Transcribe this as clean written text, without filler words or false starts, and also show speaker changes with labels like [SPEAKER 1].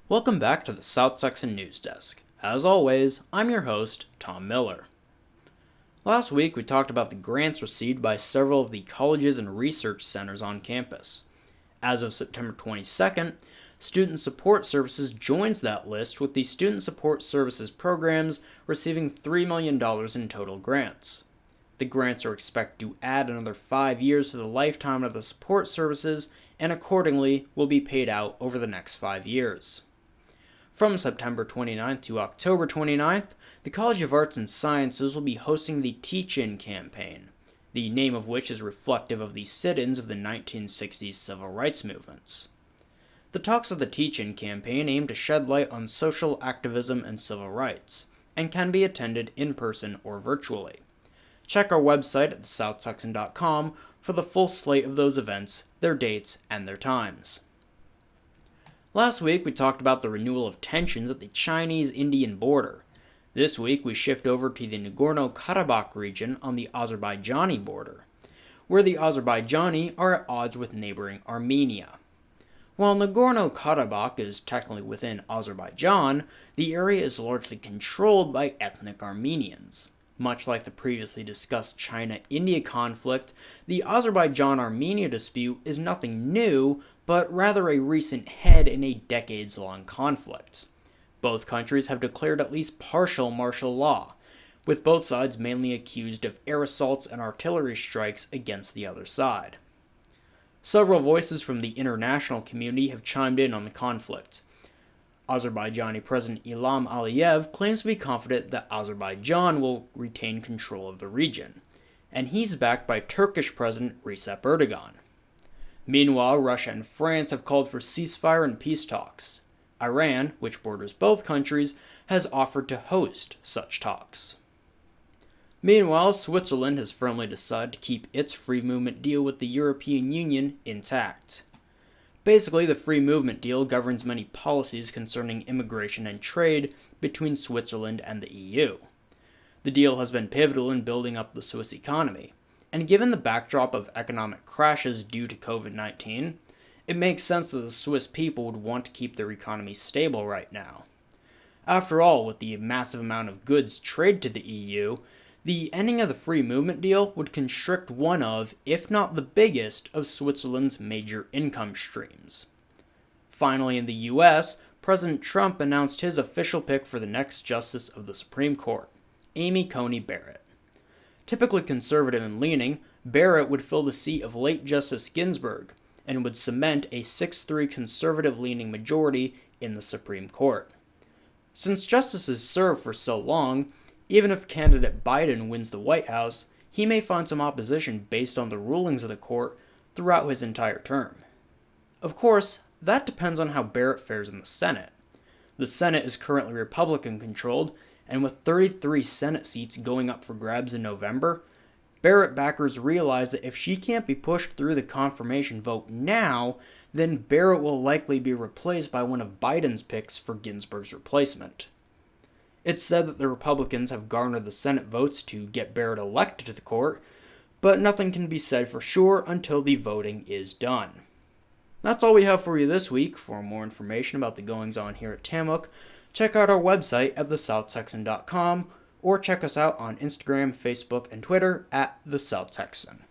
[SPEAKER 1] Welcome back to the South Texan News Desk. As always, I'm your host, Tom Miller. Last week we talked about the grants received by several of the colleges and research centers on campus. As of September 22nd, Student Support Services joins that list with the Student Support Services programs receiving $3 million in total grants. The grants are expected to add another 5 years to the lifetime of the support services and accordingly will be paid out over the next 5 years. From September 29th to October 29th, the College of Arts and Sciences will be hosting the Teach-In campaign, the name of which is reflective of the sit-ins of the 1960s civil rights movements. The talks of the Teach-In campaign aim to shed light on social activism and civil rights, and can be attended in person or virtually. Check our website at thesouhtexan.com for the full slate of those events, their dates, and their times. Last week we talked about the renewal of tensions at the Chinese-Indian border. This week we shift over to the Nagorno-Karabakh region on the Azerbaijani border, where the Azerbaijani are at odds with neighboring Armenia. While Nagorno-Karabakh is technically within Azerbaijan, the area is largely controlled by ethnic Armenians. Much like the previously discussed China-India conflict, the Azerbaijan-Armenia dispute is nothing new, but rather a recent head in a decades-long conflict. Both countries have declared at least partial martial law, with both sides mainly accused of air assaults and artillery strikes against the other side. Several voices from the international community have chimed in on the conflict. Azerbaijani President Ilham Aliyev claims to be confident that Azerbaijan will retain control of the region, and he's backed by Turkish President Recep Erdogan. Meanwhile, Russia and France have called for ceasefire and peace talks. Iran, which borders both countries, has offered to host such talks. Meanwhile, Switzerland has firmly decided to keep its free movement deal with the European Union intact. Basically, the free movement deal governs many policies concerning immigration and trade between Switzerland and the EU. The deal has been pivotal in building up the Swiss economy, and given the backdrop of economic crashes due to COVID-19, it makes sense that the Swiss people would want to keep their economy stable right now. After all, with the massive amount of goods traded to the EU, the ending of the free movement deal would constrict one of, if not the biggest, of Switzerland's major income streams. Finally, in the US, President Trump announced his official pick for the next Justice of the Supreme Court, Amy Coney Barrett. Typically conservative and leaning, Barrett would fill the seat of late Justice Ginsburg, and would cement a 6-3 conservative-leaning majority in the Supreme Court. Since justices serve for so long, even if candidate Biden wins the White House, he may find some opposition based on the rulings of the court throughout his entire term. Of course, that depends on how Barrett fares in the Senate. The Senate is currently Republican-controlled, and with 33 Senate seats going up for grabs in November, Barrett backers realize that if she can't be pushed through the confirmation vote now, then Barrett will likely be replaced by one of Biden's picks for Ginsburg's replacement. It's said that the Republicans have garnered the Senate votes to get Barrett elected to the court, but nothing can be said for sure until the voting is done. That's all we have for you this week. For more information about the goings-on here at TAMUK, check out our website at thesouhtexan.com or check us out on Instagram, Facebook, and Twitter at The South Texan.